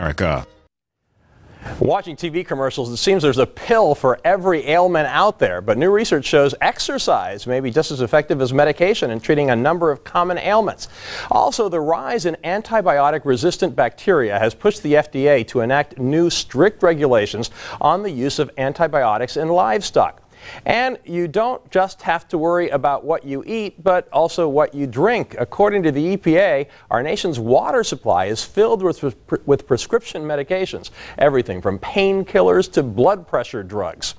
America. Watching TV commercials, it seems there's a pill for every ailment out there, but new research shows exercise may be just as effective as medication in treating a number of common ailments. Also, the rise in antibiotic-resistant bacteria has pushed the FDA to enact new strict regulations on the use of antibiotics in livestock. And you don't just have to worry about what you eat, but also what you drink. According to the EPA, our nation's water supply is filled with prescription medications, everything from painkillers to blood pressure drugs.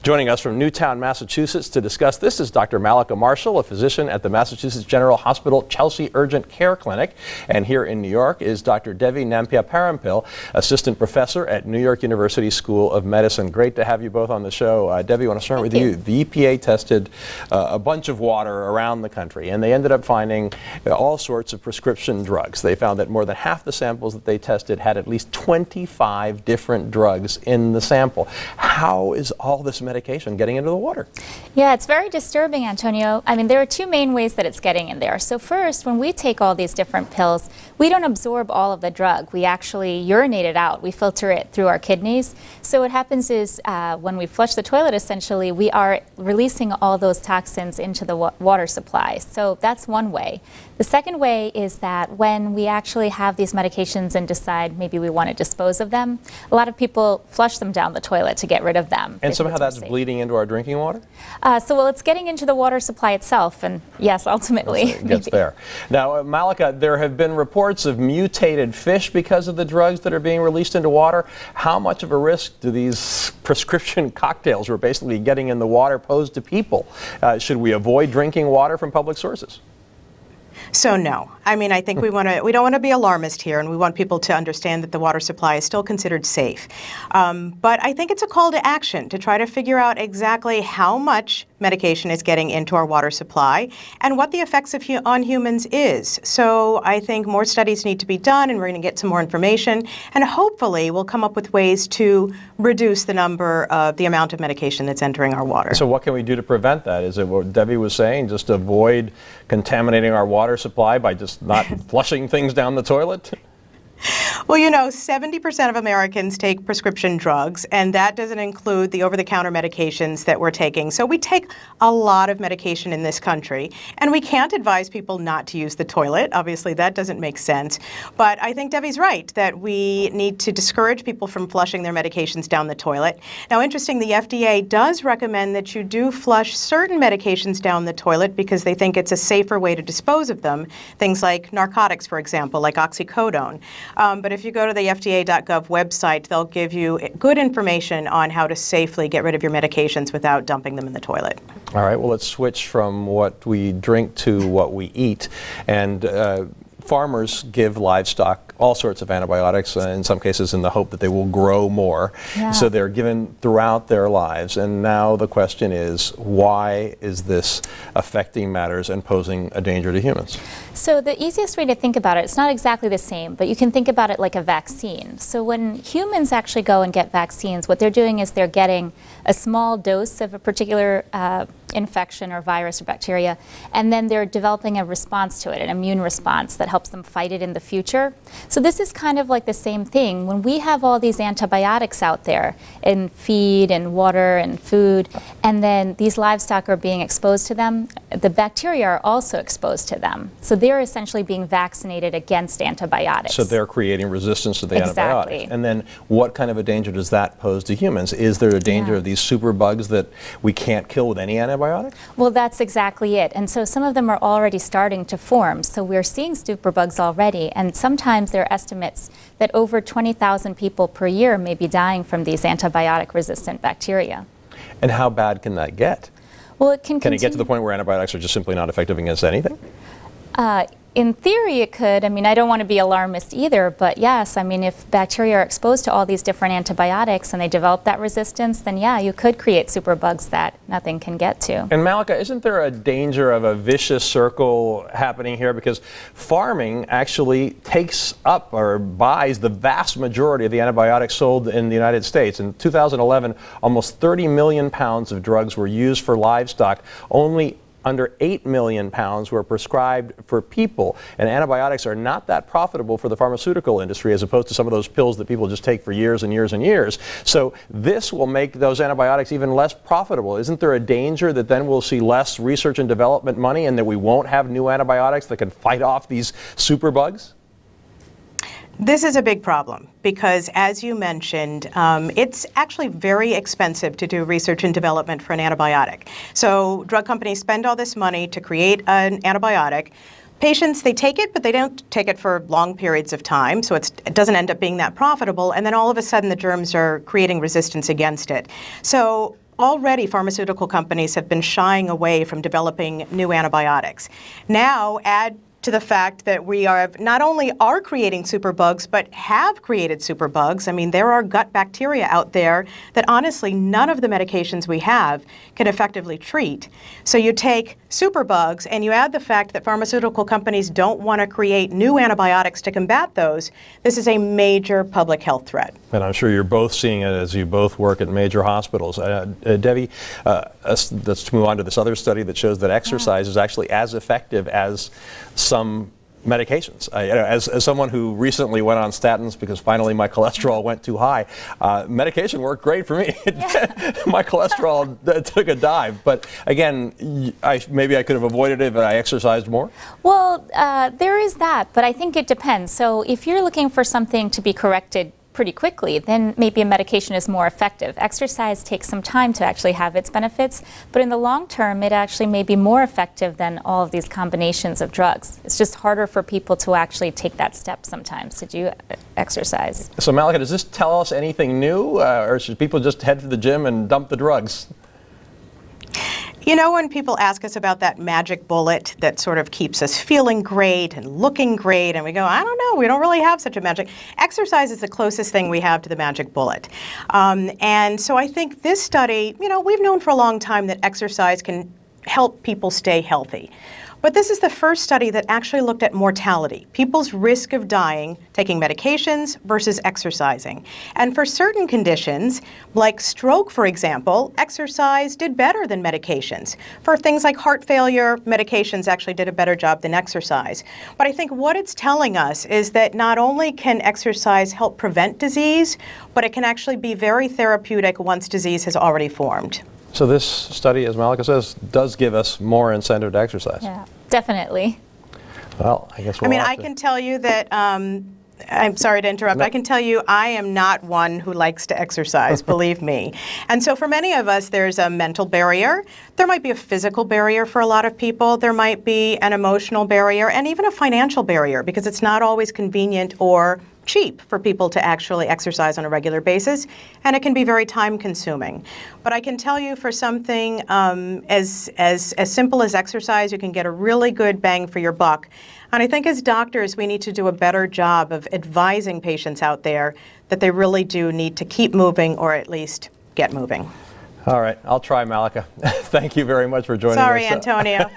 Joining us from Newtown, Massachusetts to discuss this is Dr. Mallika Marshall, a physician at the Massachusetts General Hospital Chelsea Urgent Care Clinic. And here in New York is Dr. Devi Nampiaparampil, assistant professor at New York University School of Medicine. Great to have you both on the show. Devi, I want to start with you. The EPA tested a bunch of water around the country, and they ended up finding all sorts of prescription drugs. They found that more than half the samples that they tested had at least 25 different drugs in the sample. How is all this medication getting into the water? Yeah, it's very disturbing, Antonio. I mean, there are two main ways that it's getting in there. So first, when we take all these different pills, we don't absorb all of the drug. We actually urinate it out. We filter it through our kidneys. So what happens is when we flush the toilet, essentially, we are releasing all those toxins into the water supply. So that's one way. The second way is that when we actually have these medications and decide maybe we want to dispose of them, a lot of people flush them down the toilet to get rid of them. And somehow that's bleeding into our drinking water? Well, it's getting into the water supply itself, and yes, ultimately. It gets there. Now, Mallika, there have been reports of mutated fish because of the drugs that are being released into water. How much of a risk do these prescription cocktails we're basically getting in the water pose to people? Should we avoid drinking water from public sources? So no. I mean, I think we don't want to be alarmist here, and we want people to understand that the water supply is still considered safe. But I think it's a call to action to try to figure out exactly how much medication is getting into our water supply and what the effects on humans is. So I think more studies need to be done, and we're going to get some more information, and hopefully we'll come up with ways to reduce the amount of medication that's entering our water. So what can we do to prevent that? Is it what Debbie was saying, just avoid contaminating our water supply by just not flushing things down the toilet? Well, you know, 70% of Americans take prescription drugs, and that doesn't include the over-the-counter medications that we're taking. So we take a lot of medication in this country, and we can't advise people not to use the toilet. Obviously, that doesn't make sense. But I think Debbie's right that we need to discourage people from flushing their medications down the toilet. Now, interesting, the FDA does recommend that you do flush certain medications down the toilet because they think it's a safer way to dispose of them. Things like narcotics, for example, like oxycodone. But if you go to the FDA.gov website, they'll give you good information on how to safely get rid of your medications without dumping them in the toilet. All right, well, let's switch from what we drink to what we eat. And farmers give livestock all sorts of antibiotics, in some cases in the hope that they will grow more. Yeah. So they're given throughout their lives. And now the question is, why is this affecting matters and posing a danger to humans? So the easiest way to think about it, it's not exactly the same, but you can think about it like a vaccine. So when humans actually go and get vaccines, what they're doing is they're getting a small dose of a particular infection or virus or bacteria, and then they're developing a response to it, an immune response that helps them fight it in the future. So this is kind of like the same thing. When we have all these antibiotics out there in feed and water and food, and then these livestock are being exposed to them, the bacteria are also exposed to them. So they're essentially being vaccinated against antibiotics. So they're creating resistance to the Exactly. antibiotics. And then what kind of a danger does that pose to humans? Is there a danger of these superbugs that we can't kill with any antibiotic? Well, that's exactly it. And so some of them are already starting to form. So we're seeing superbugs already, and sometimes there are estimates that over 20,000 people per year may be dying from these antibiotic-resistant bacteria. And how bad can that get? Well, it can it get to the point where antibiotics are just simply not effective against anything? In theory, it could. I mean, I don't want to be alarmist either, but yes, I mean, if bacteria are exposed to all these different antibiotics and they develop that resistance, then yeah, you could create superbugs that nothing can get to. And Mallika, isn't there a danger of a vicious circle happening here? Because farming actually takes up or buys the vast majority of the antibiotics sold in the United States. In 2011, almost 30 million pounds of drugs were used for livestock. Only under 8 million pounds were prescribed for people, and antibiotics are not that profitable for the pharmaceutical industry as opposed to some of those pills that people just take for years and years and years. So this will make those antibiotics even less profitable. Isn't there a danger that then we'll see less research and development money and that we won't have new antibiotics that can fight off these superbugs? This is a big problem because, as you mentioned, it's actually very expensive to do research and development for an antibiotic. So drug companies spend all this money to create an antibiotic. Patients, they take it, but they don't take it for long periods of time, so it doesn't end up being that profitable, and then all of a sudden the germs are creating resistance against it. So already pharmaceutical companies have been shying away from developing new antibiotics. Now add to the fact that we are not only are creating superbugs, but have created superbugs. I mean, there are gut bacteria out there that honestly none of the medications we have can effectively treat. So you take superbugs and you add the fact that pharmaceutical companies don't want to create new antibiotics to combat those. This is a major public health threat. And I'm sure you're both seeing it as you both work at major hospitals. Devi, let's move on to this other study that shows that exercise is actually as effective as some medications. As someone who recently went on statins because finally my cholesterol went too high, medication worked great for me. My cholesterol took a dive. But again, maybe I could have avoided it if I exercised more? Well, there is that, but I think it depends. So if you're looking for something to be corrected pretty quickly, then maybe a medication is more effective. Exercise takes some time to actually have its benefits, but in the long term, it actually may be more effective than all of these combinations of drugs. It's just harder for people to actually take that step sometimes to do exercise. So Mallika, does this tell us anything new, or should people just head to the gym and dump the drugs? You know, when people ask us about that magic bullet that sort of keeps us feeling great and looking great, and we go, I don't know, we don't really have such a magic. Exercise is the closest thing we have to the magic bullet. And so I think this study, you know, we've known for a long time that exercise can help people stay healthy. But this is the first study that actually looked at mortality, people's risk of dying taking medications versus exercising. And for certain conditions, like stroke, for example, exercise did better than medications. For things like heart failure, medications actually did a better job than exercise. But I think what it's telling us is that not only can exercise help prevent disease, but it can actually be very therapeutic once disease has already formed. So this study, as Mallika says, does give us more incentive to exercise. Yeah, definitely. Well, I guess we'll I can tell you that, I'm sorry to interrupt, No. I can tell you I am not one who likes to exercise, believe me. And so for many of us, there's a mental barrier. There might be a physical barrier for a lot of people. There might be an emotional barrier and even a financial barrier because it's not always convenient or cheap for people to actually exercise on a regular basis, and it can be very time-consuming. But I can tell you for something as simple as exercise, you can get a really good bang for your buck. And I think as doctors, we need to do a better job of advising patients out there that they really do need to keep moving or at least get moving. All right, I'll try, Mallika. Thank you very much for joining us. Sorry, Antonio.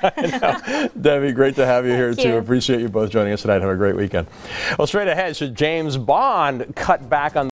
Debbie, great to have you here, Thank you. too. Appreciate you both joining us tonight. Have a great weekend. Well, straight ahead, should James Bond cut back on